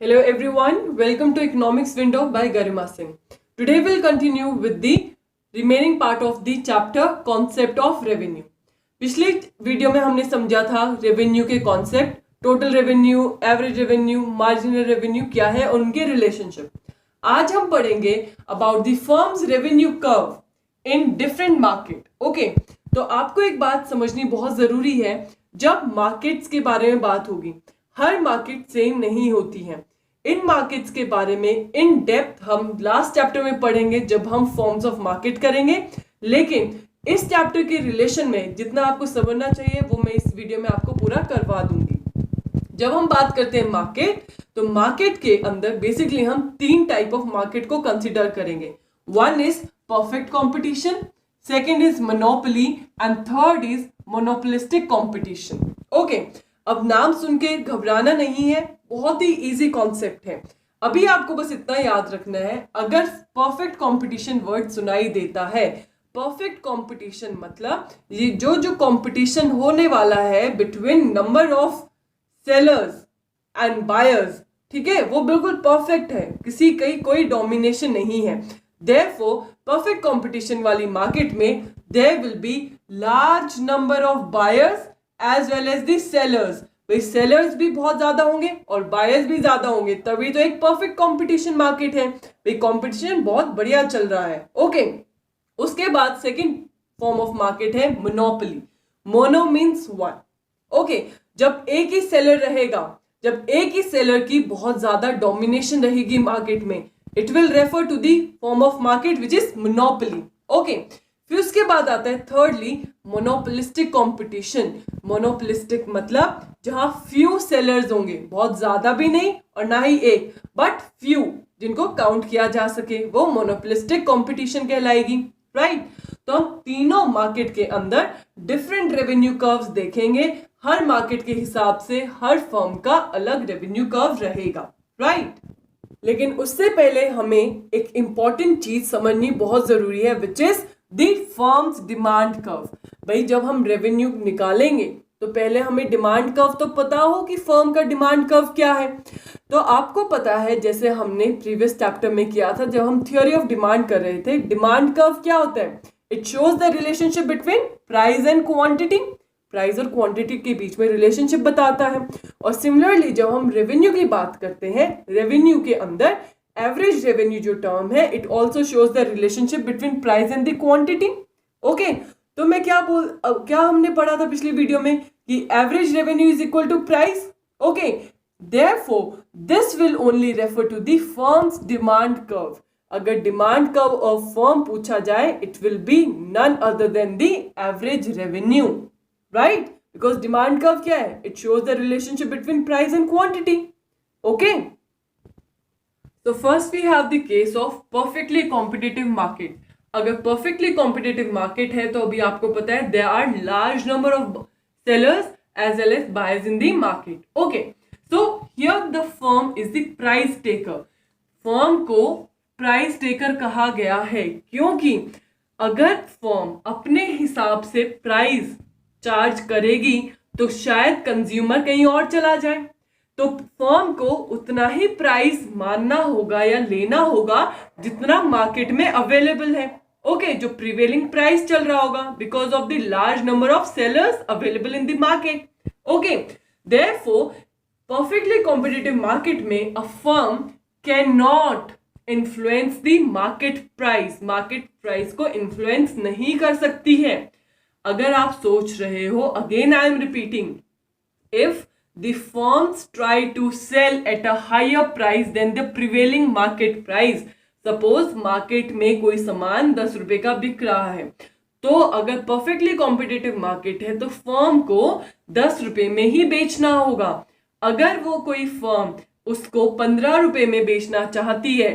Hello everyone, welcome to Economics Window by Garima Singh. Today we'll continue with the remaining part of the chapter Concept of Revenue. पिछले video में हमने समझा था revenue के concept, total revenue, average revenue, marginal revenue क्या है और उनके रिलेशनशिप. आज हम पढ़ेंगे about the firms revenue curve in different market. Okay, तो आपको एक बात समझनी बहुत जरूरी है. जब मार्केट्स के बारे में बात होगी, हर मार्केट सेम नहीं होती है. इन मार्केट्स के बारे में इन डेप्थ हम लास्ट चैप्टर में पढ़ेंगे जब हम फॉर्म्स ऑफ मार्केट करेंगे. लेकिन इस चैप्टर के रिलेशन में जितना आपको समझना चाहिए वो मैं इस वीडियो में आपको पूरा करवा दूंगी. जब हम बात करते हैं मार्केट, तो मार्केट के अंदर बेसिकली हम तीन टाइप ऑफ मार्केट को कंसिडर करेंगे. One is perfect competition, second is monopoly and third is monopolistic competition. Okay, अब नाम सुन के घबराना नहीं है, बहुत ही इजी कॉन्सेप्ट है. अभी आपको बस इतना याद रखना है, अगर परफेक्ट कंपटीशन वर्ड सुनाई देता है, परफेक्ट कंपटीशन मतलब ये जो कंपटीशन होने वाला है between number of sellers and buyers, ठीक है, वो बिल्कुल परफेक्ट है, किसी कहीं कोई डोमिनेशन नहीं है. देयरफॉर परफेक्ट कंपटीशन वाली मार्केट में there will be large number of buyers as well as the sellers. भाई सेलर्स भी बहुत ज्यादा होंगे और बायर्स भी ज्यादा होंगे, तभी तो एक परफेक्ट कंपटीशन मार्केट है. भाई कंपटीशन बहुत बढ़िया चल रहा है. ओके, उसके बाद सेकंड फॉर्म ऑफ मार्केट है monopoly. Mono means one. Okay, जब एक ही सेलर रहेगा, जब एक ही सेलर की बहुत ज्यादा डोमिनेशन रहेगी मार्केट में, it will refer to the form of market which is monopoly. Okay, फिर उसके बाद आता है थर्डली मोनोपोलिस्टिक कंपटीशन. मोनोपोलिस्टिक मतलब जहां फ्यू सेलर्स होंगे, बहुत ज्यादा भी नहीं और ना ही एक, बट फ्यू जिनको काउंट किया जा सके, वो मोनोपोलिस्टिक कंपटीशन कहलाएगी. राइट, तो हम तीनों मार्केट के अंदर डिफरेंट रेवेन्यू कर्व्स देखेंगे. हर मार्केट के हिसाब से हर फर्म का अलग रेवेन्यू कर्व रहेगा. राइट, लेकिन उससे पहले हमें एक इंपॉर्टेंट चीज समझनी बहुत जरूरी है, which is the firms demand curve. भाई जब हम रेवेन्यू निकालेंगे तो पहले हमें डिमांड कर्व तो पता हो कि फर्म का डिमांड कर्व क्या है. तो आपको पता है, जैसे हमने प्रीवियस चैप्टर में किया था जब हम थ्योरी ऑफ डिमांड कर रहे थे, डिमांड कर्व क्या होता है? It shows the relationship between price and quantity. Price और क्वांटिटी के बीच में रिलेशनशिप बताता है. और सिमिलरली जब हम रेवेन्यू की बात करते हैं, रेवेन्यू के अंदर एवरेज रेवेन्यू जो टर्म है, it also shows the relationship between price and the quantity. Okay, तो मैं क्या हमने पढ़ा था पिछली वीडियो में कि average revenue is equal to price. Okay, therefore this will only refer to the firms demand curve. अगर डिमांड कर्व ऑफ फर्म पूछा जाए, it will be none other than the average revenue. Right, because demand curve क्या है? It shows the relationship between price and quantity. Okay, तो first we have the case of perfectly competitive market. अगर perfectly competitive market है तो अभी आपको पता है there are large number of sellers as well as buyers in the market. Okay, so here the firm is the price taker. Firm को price taker कहा गया है क्योंकि अगर फर्म अपने हिसाब से प्राइस चार्ज करेगी तो शायद कंज्यूमर कहीं और चला जाए, तो फर्म को उतना ही प्राइस मानना होगा या लेना होगा जितना मार्केट में अवेलेबल है. ओके, जो प्रिवेलिंग प्राइस चल रहा होगा because of the large number of sellers available in the market. Okay, therefore perfectly competitive market में a firm can not influence the market price. Market price को influence नहीं कर सकती है. अगर आप सोच रहे हो, again I am repeating, if the firms try to sell at a higher price than the prevailing market price, suppose market में कोई सामान 10 रुपए का बिक रहा है, तो अगर परफेक्टली कॉम्पिटिटिव मार्केट है तो फर्म को 10 रुपए में ही बेचना होगा. अगर वो कोई फर्म उसको 15 रुपए में बेचना चाहती है,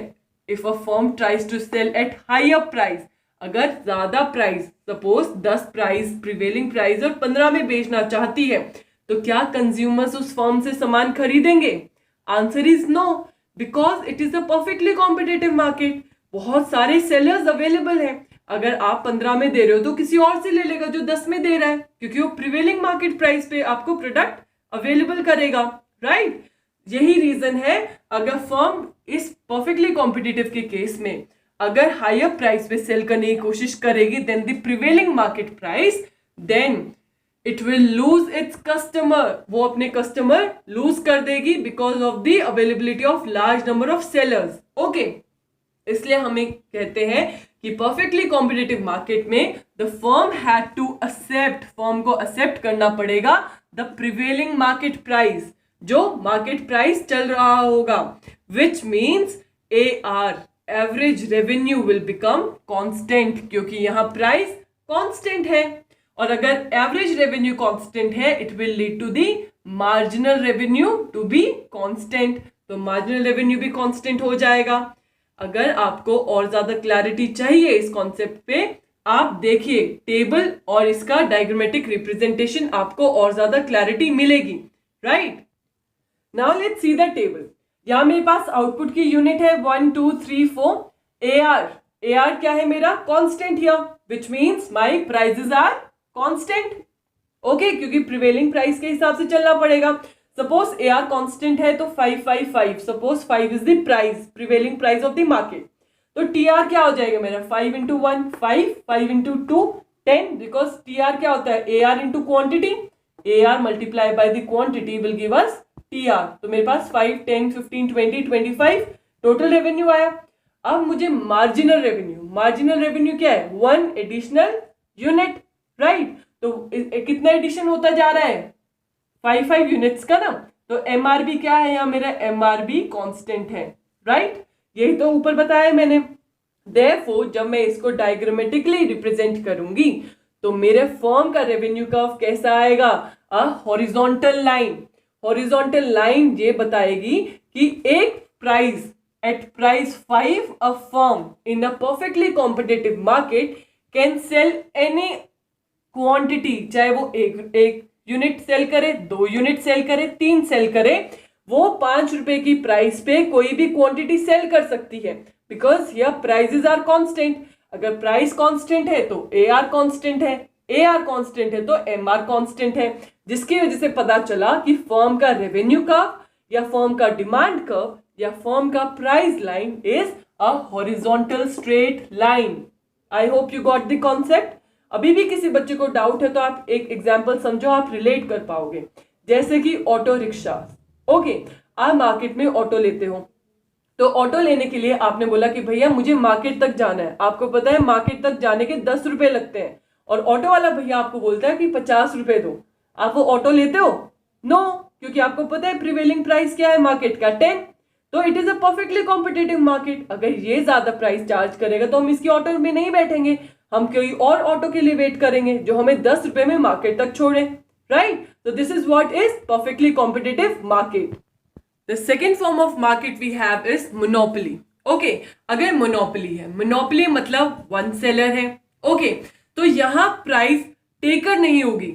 if a firm tries to sell at higher price, अगर ज्यादा price, suppose 10 price prevailing price और 15 में बेचना चाहती है, तो क्या कंज्यूमर्स उस फर्म से सामान खरीदेंगे? Answer is no, because it is a perfectly competitive market. बहुत सारे सेलर्स अवेलेबल हैं. अगर आप 15 में दे रहे हो तो किसी और से ले लेगा जो 10 में दे रहा है, क्योंकि वो प्रिवेलिंग मार्केट प्राइस पे आपको प्रोडक्ट अवेलेबल करेगा. राइट, यही रीजन है, अगर फर्म इस परफेक्टली कॉम्पिटिटिव के केस में अगर हायर प्राइस पे सेल करने की कोशिश करेगी then the prevailing market price, then it will lose its customer, वो अपने कस्टमर लूज कर देगी because of the availability of large number of sellers. Okay, इसलिए हमें कहते हैं कि परफेक्टली कॉम्पिटिटिव मार्केट में the firm had to accept, firm को एक्सेप्ट करना पड़ेगा द प्रिवेलिंग मार्केट प्राइस, जो मार्केट प्राइस चल रहा होगा, which means AR average revenue will become constant, क्योंकि यहां प्राइस कांस्टेंट है और अगर एवरेज रेवेन्यू कांस्टेंट है it will lead to the marginal revenue to be constant, तो मार्जिनल रेवेन्यू भी कांस्टेंट हो जाएगा। अगर आपको और ज्यादा क्लैरिटी चाहिए इस कॉन्सेप्ट पे, आप देखिए टेबल और इसका डायग्रामेटिक रिप्रेजेंटेशन, आपको और ज्यादा क्लैरिटी मिलेगी। Right, now let's see the table. यहां मेरे पास आउटपुट की यूनिट है 1 2 3 4 AR क्या है मेरा? Constant here, which means my prices are constant. Okay, क्योंकि प्रिवेलिंग प्राइस के हिसाब से चलना पड़ेगा। सपोज AR कांस्टेंट है तो 555, suppose 5 is the price, prevailing price of the market, तो TR क्या हो जाएगा मेरा? 5 into 1 5, 5 into 2 10, बिकॉज TR क्या होता है? AR into quantity, AR multiply by the quantity will give us TR। तो मेरे पास 5 10 15 20 25 टोटल रेवेन्यू आया। अब मुझे मार्जिनल रेवेन्यू क्या है? 1 एडिशनल यूनिट। राइट, तो कितना एडिशन होता जा रहा है? 5 यूनिट्स का ना, तो MRB क्या है यहाँ मेरा? MRB कांस्टेंट है। राइट, यही तो ऊपर बताया मैंने। देयरफॉर जब मैं इसको डायग्रामेटिकली रिप्रेजेंट करूंगी तो मेरे फर्म का रेवेन्यू कर्व कैसा आएगा? A horizontal line. Horizontal line ये बताएगी कि एक price at price 5 a firm in a perfectly competitive market can sell any quantity, चाहे वो एक यूनिट सेल करे, 2 यूनिट सेल करे, 3 सेल करे, वो 5 रुपए की प्राइस पे कोई भी क्वांटिटी सेल कर सकती है, because here prices are constant. अगर प्राइस कांस्टेंट है तो AR कांस्टेंट है, AR कांस्टेंट है तो MR कांस्टेंट है, जिसकी वजह से पता चला कि फर्म का रेवेन्यू कर्व या फर्म का डिमांड कर्व या फर्म का price line is a horizontal straight line. I hope you got the concept. अभी भी किसी बच्चे को डाउट है तो आप एक एग्जाम्पल समझो, आप रिलेट कर पाओगे। जैसे कि ऑटो रिक्शा। ओके, आप मार्केट में ऑटो लेते हो, तो ऑटो लेने के लिए आपने बोला कि भैया मुझे मार्केट तक जाना है। आपको पता है मार्केट तक जाने के 10 रुपए लगते हैं और ऑटो वाला भैया आपको बोलता है कि 50 रुपए दो। आप वो ऑटो लेते हो? नो, क्योंकि आपको पता है प्रिवेलिंग प्राइस क्या है मार्केट का? 10। तो it is a perfectly competitive market. अगर ये ज्यादा प्राइस चार्ज करेगा तो हम इसकी ऑटो में नहीं बैठेंगे, हम कोई और ऑटो के लिए वेट करेंगे जो हमें 10 रुपए में मार्केट तक छोड़े। Right, so this is what is perfectly competitive market. The second form of market we have is monopoly. Okay, अगर monopoly है, monopoly मतलब one seller है। Okay, तो यहाँ price taker नहीं होगी,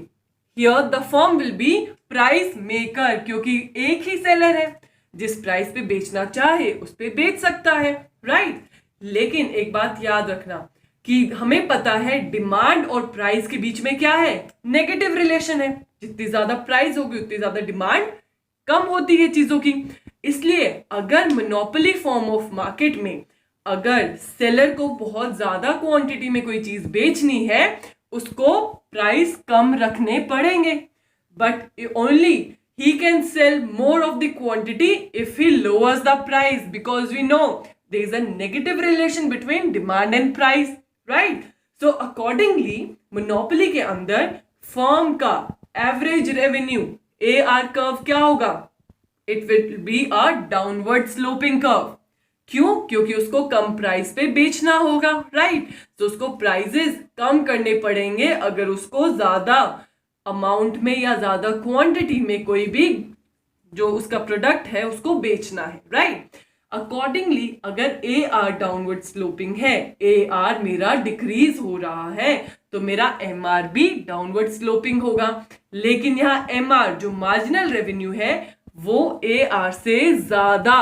here the firm will be price maker, क्योंकि एक ही seller है, जिस प्राइस पे बेचना चाहे उस पे बेच सकता है। राइट, लेकिन एक बात याद रखना कि हमें पता है डिमांड और प्राइस के बीच में क्या है? नेगेटिव रिलेशन है। जितनी ज्यादा प्राइस होगी उतनी ज्यादा डिमांड कम होती है चीजों की। इसलिए अगर मोनोपोली फॉर्म ऑफ मार्केट में अगर सेलर को बहुत ज्यादा क्वांटिटी में कोई चीज बेचनी है, उसको प्राइस कम रखने पड़ेंगे, but only he can sell more of the quantity if he lowers the price, because we know there is a negative relation between demand and price. Right, so accordingly monopoly के अंदर firm का average revenue AR curve क्या होगा? It will be a downward sloping curve. क्यों? क्योंकि उसको कम price पे बेचना होगा। राइट, तो उसको प्राइसेस कम करने पड़ेंगे अगर उसको ज्यादा अमाउंट में या ज्यादा क्वांटिटी में कोई भी जो उसका प्रोडक्ट है उसको बेचना है। राइट, अकॉर्डिंगली अगर AR डाउनवर्ड स्लोपिंग है, AR मेरा डिक्रीज हो रहा है, तो मेरा MR भी डाउनवर्ड स्लोपिंग होगा। लेकिन यहाँ MR जो मार्जिनल रेवेन्यू है वो AR से ज्यादा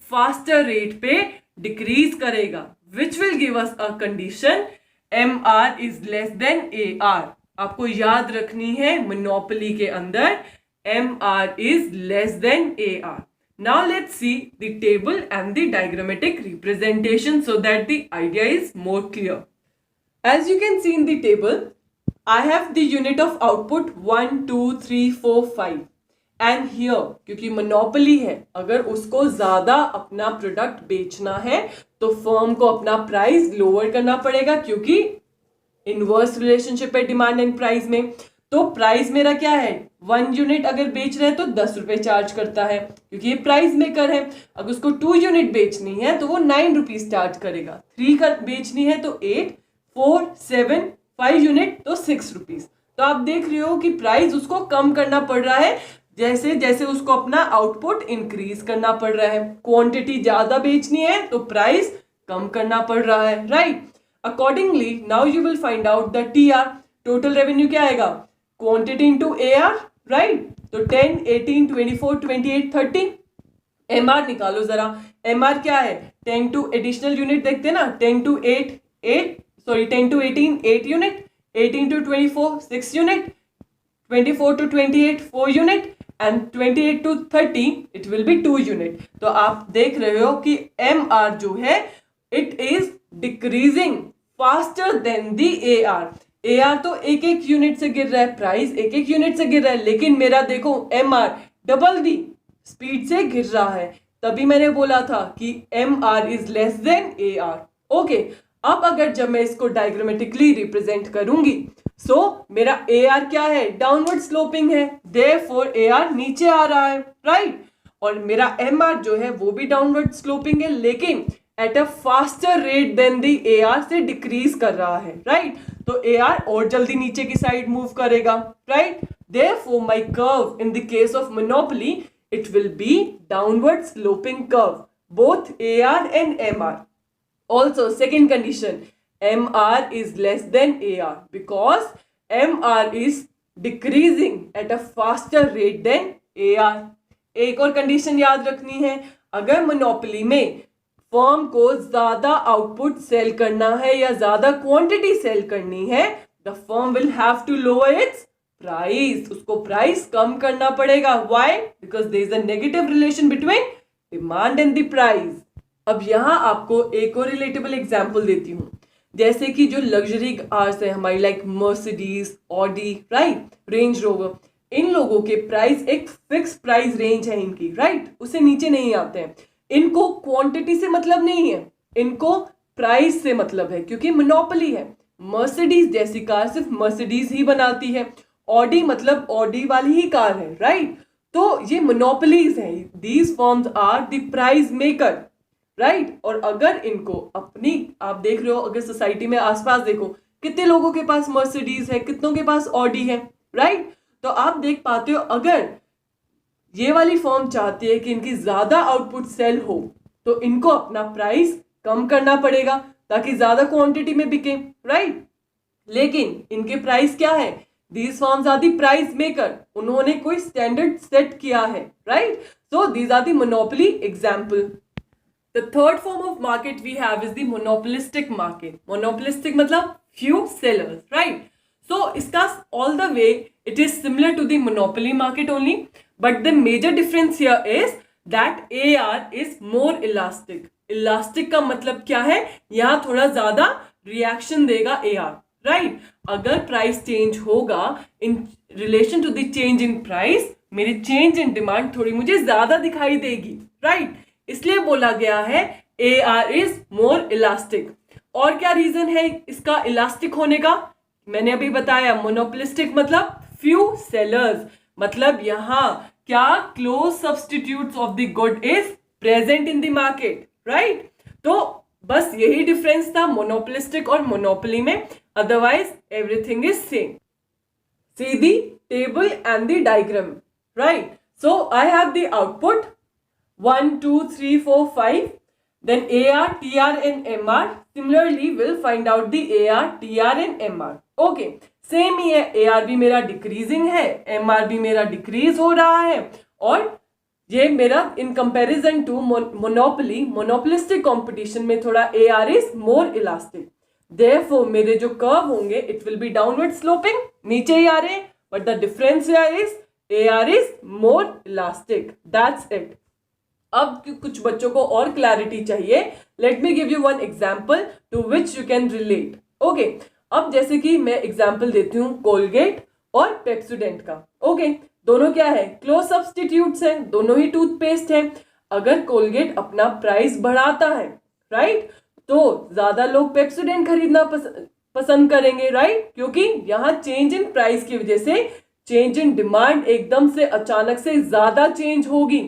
फास्टर रेट पे डिक्रीज करेगा, which will give us a condition MR is less than AR। आपको याद रखनी है मोनोपोली के अंदर MR is less than AR। Now let's see the table and the diagrammatic representation so that the idea is more clear. As you can see in the table, I have the unit of output 1, 2, 3, 4, 5 and here क्योंकि monopoly है, अगर उसको ज्यादा अपना product बेचना है तो firm को अपना प्राइस लोअर करना पड़ेगा क्योंकि इनवर्स रिलेशनशिप है डिमांड एंड प्राइस में। तो प्राइस मेरा क्या है, 1 यूनिट अगर बेच रहे हैं तो 10 रुपए चार्ज करता है क्योंकि ये प्राइस मेकर है। अगर उसको 2 यूनिट बेचनी है तो वो 9 रुपीज चार्ज करेगा, 3 का बेचनी है तो 8, 4, 7, 5 यूनिट तो 6 रुपीज। तो आप देख रहे हो कि प्राइस उसको कम करना पड़ रहा है जैसे जैसे उसको अपना आउटपुट इंक्रीज करना पड़ रहा है। क्वांटिटी ज्यादा बेचनी है तो प्राइस कम करना पड़ रहा है, right. Accordingly now you will find out the TR, total revenue क्या आएगा, क्वांटिटी इंटू AR, राइट। तो 10, 18, 24, 28, 30। MR निकालो जरा, MR क्या है, 10 टू एडिशनल यूनिट देखते हैं ना, 10 to 10 to 18 8 unit, 18 to 24 6 unit, 24 to 28 4 unit and 28 to 30 it will be 2 unit. तो आप देख रहे हो कि MR जो है it is decreasing faster than the AR तो एक एक यूनिट से गिर रहा है, प्राइस एक एक यूनिट से गिर रहा है, लेकिन मेरा देखो MR डबल दी स्पीड से गिर रहा है। तभी मैंने बोला था कि MR is less than AR। Okay, अब अगर जब मैं इसको डायग्रामेटिकली रिप्रेजेंट करूंगी मेरा AR क्या है, डाउनवर्ड स्लोपिंग है, देयरफॉर AR नीचे आ रहा है, राइट। और मेरा MR जो है वो भी डाउनवर्ड स्लोपिंग है लेकिन at a faster rate than the AR से डिक्रीज कर रहा है, राइट। तो AR और जल्दी नीचे की साइड मूव करेगा, right. Therefore my curve in the case of monopoly it will be downward sloping curve both AR and MR. Also second condition, MR is less than AR because MR is decreasing at a faster rate than AR. एक और condition याद रखनी है, अगर monopoly में firm को ज्यादा output cell करना है या ज्यादा क्वांटिटी सेल करनी है, the firm will have to lower its price, उसको प्राइस कम करना पड़ेगा। Why? Because there is a negative relation between demand and the price. अब यहाँ आपको एक और रिलेटेबल एग्जांपल देती हूँ, जैसे कि जो लग्जरी कार्स है हमारी like Mercedes, Audi, right, Range Rover, इन लोगों के प्राइस एक फिक्स प्राइस रेंज है इनकी, राइट, उससे नीचे नहीं आते हैं। इनको क्वांटिटी से मतलब नहीं है, इनको प्राइस से मतलब है क्योंकि मोनोपोली है। मर्सिडीज जैसी कार सिर्फ मर्सिडीज ही बनाती है, ऑडी मतलब ऑडी वाली ही कार है, राइट। तो ये मोनोपोलीज हैं, these firms are the price maker, right. और अगर इनको अपनी, आप देख रहे हो अगर सोसाइटी में आसपास देखो कितने लोगों के पास मर्सिडीज है, कितनों के पास ऑडी है, राइट। तो आप देख पाते हो अगर ये वाली फर्म चाहती है कि इनकी ज्यादा आउटपुट सेल हो तो इनको अपना प्राइस कम करना पड़ेगा ताकि ज्यादा क्वांटिटी में बिके, राइट। लेकिन इनके प्राइस क्या है, these firms are the price maker, उन्होंने कोई स्टैंडर्ड सेट किया है, right. So these are the monopoly example. The third form of market we have is the monopolistic market. Monopolistic मतलब few sellers, right? So इसका all the way it is similar to the monopoly market only, but the major difference here is that AR is more elastic. Elastic का मतलब क्या है, यहाँ थोड़ा ज्यादा reaction देगा AR, right? अगर प्राइस चेंज होगा in relation to the change in price, मेरी चेंज इन डिमांड थोड़ी मुझे ज्यादा दिखाई देगी, right? इसलिए बोला गया है AR is more elastic। और क्या रीजन है इसका इलास्टिक होने का, मैंने अभी बताया मोनोपोलिस्टिक मतलब few sellers, मतलब यहाँ क्या close substitutes of the good is present in the market, right. तो बस यही डिफरेंस था मोनोपोलिस्टिक और मोनोपोली में, otherwise everything is same. See the table and the diagram, right? So I have the output 1, 2, 3, 4, 5. Then AR, TR and MR. Similarly, we'll find out the AR, TR and MR. Okay, same ही है, AR भी मेरा decreasing है, MR भी मेरा decrease हो रहा है, और ये मेरा in comparison to monopoly, monopolistic competition में थोड़ा AR is more elastic. Therefore मेरे जो कर्व होंगे it will be downward sloping, नीचे ही आ रहे हैं, but the difference here is AR is more elastic. That's it. अब कुछ बच्चों को और क्लैरिटी चाहिए, let me give you one example to which you can relate. Okay, अब जैसे कि मैं एग्जाम्पल देती हूँ कोलगेट और पेप्सोडेंट का। ओके, दोनों क्या है, क्लोज सब्स्टिट्यूट्स है, दोनों ही टूथपेस्ट है। अगर कोलगेट अपना प्राइस बढ़ाता है, राइट, तो ज्यादा लोग पेप्सोडेंट खरीदना पसंद करेंगे, राइट, क्योंकि यहाँ चेंज इन प्राइस की वजह से चेंज इन डिमांड एकदम से अचानक से ज्यादा चेंज होगी,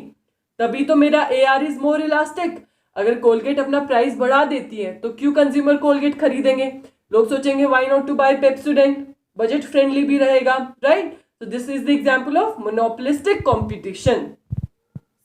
तभी तो मेरा AR इज मोर इलास्टिक। अगर कोलगेट अपना प्राइस बढ़ा देती है तो क्यों कंज्यूमर कोलगेट खरीदेंगे, लोग सोचेंगे why not to buy Pepsodent, budget friendly भी रहेगा, right. So this is the example of monopolistic competition.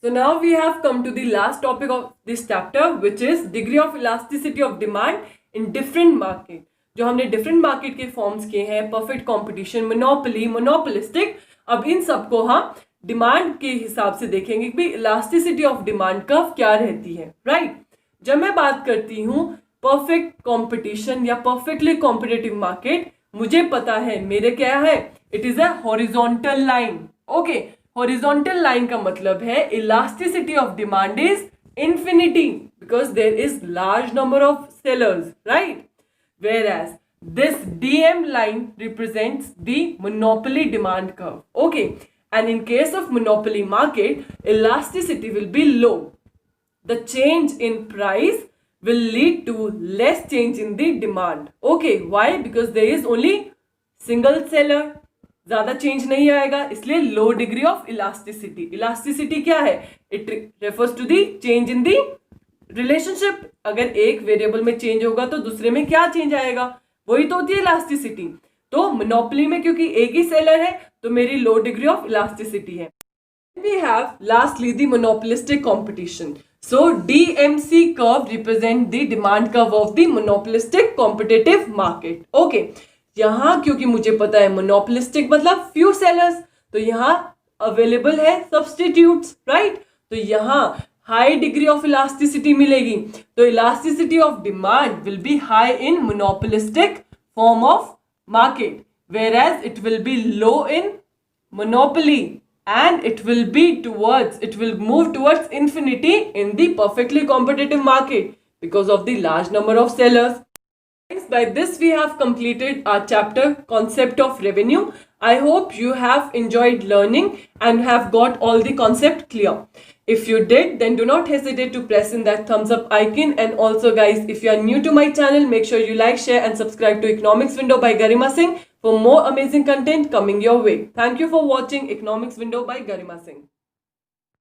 So now we have come to the last topic of this chapter, which is degree of elasticity of demand in different market. जो हमने different market के forms किए हैं, perfect competition, monopoly, monopolistic, अब इन सबको हम demand के हिसाब से देखेंगे कि इलास्टिसिटी ऑफ डिमांड कर्व क्या रहती है, राइट। जब मैं बात करती हूँ परफेक्ट कंपटीशन या परफेक्टली कॉम्पिटिटिव मार्केट, मुझे पता है मेरे क्या है, it is a horizontal line. Okay, horizontal line का मतलब है elasticity of demand is infinity because there is large number of sellers, right, whereas this DM line represents the monopoly demand curve. Okay, and in case of monopoly market, elasticity will be low. The change in price will lead to less change in the demand. Okay, why? Because there is only single seller, ज्यादा change नहीं आएगा, इसलिए low degree of elasticity. Elasticity क्या है, it refers to the change in the relationship. अगर एक variable में change होगा तो दूसरे में क्या चेंज आएगा, वही तो होती है इलास्टिसिटी। तो मोनोपोली में क्योंकि एक ही सेलर है तो मेरी लो डिग्री ऑफ इलास्टिसिटी है। We have lastly the monopolistic competition. So DMC curve represent the demand curve of the monopolistic competitive market. Okay, यहाँ क्योंकि मुझे पता है monopolistic मतलब few sellers, तो यहाँ अवेलेबल है substitutes, right? तो यहाँ हाई डिग्री ऑफ इलास्टिसिटी मिलेगी, तो elasticity of demand will be high in monopolistic form of market, whereas it will be low in monopoly and it will move towards infinity in the perfectly competitive market because of the large number of sellers. By this we have completed our chapter concept of revenue. I hope you have enjoyed learning and have got all the concept clear. If you did, then do not hesitate to press in that thumbs up icon, and also guys, if you are new to my channel, make sure you like, share and subscribe to Economics Window by Garima Singh for more amazing content coming your way. Thank you for watching Economics Window by Garima Singh.